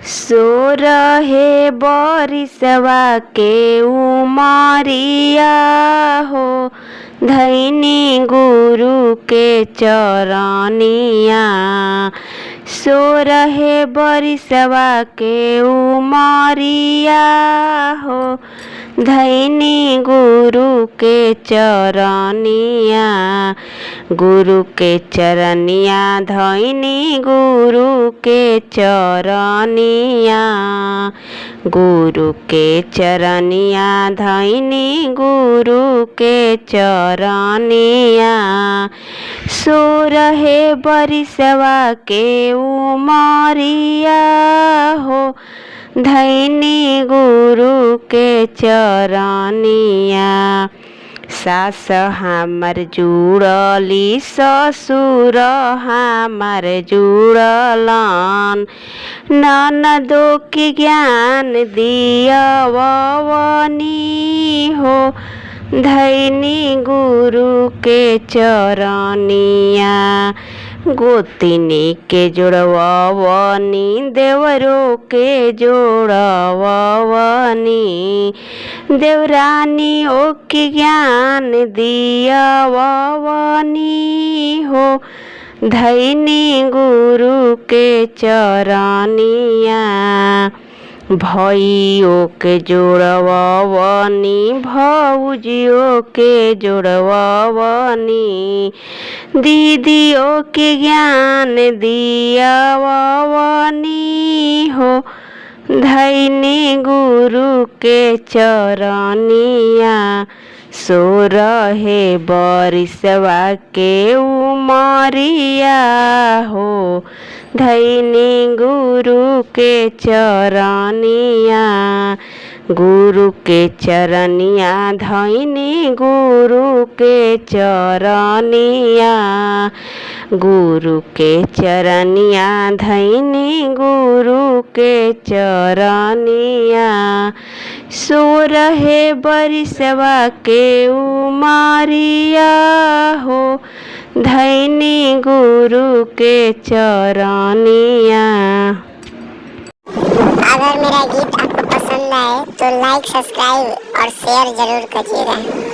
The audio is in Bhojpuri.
सो रहे बरिसवा के उमरिया हो, धैनी गुरु के चरनिया। सो रहे बरिसवा के उमरिया हो, धैनी गुरु के चरनिया। गुरु के चरनिया धैनी गुरु के चरनिया। गुरु के चरनिया धैनी गुरु के चरनिया। सो रहे बरिसवा के उमरिया हो, धैनी गुरु के चरनिया। सास हमर जुड़ली ससुर हमर जुड़लन, ननदो के ज्ञान दियवनी हो, धैनी गुरु के चरनिया। गोतिनी के जोड़वनी, देवरों के जोड़वनी, देवरानी ओ के ज्ञान दियवनी हो, धैनी गुरु के चरनिया। भइयों के जोड़वनी, भौजियों के जोड़वनी, दीदियों के ज्ञान दियवनी हो, धैनी गुरु के चरनिया। सो रहे बरिसवा के उमरिया हो, धैनी गुरु के चरनिया। गुरु के चरनिया धैनी गुरु के चरनिया। गुरु के चरनिया धैनी गुरु के चरनिया। सो रहे बरिसवा के उमरिया हो, धैनी गुरु के चरनिया। अगर मेरा गीत आपको पसंद आए तो लाइक, सब्सक्राइब और शेयर जरूर करिएगा।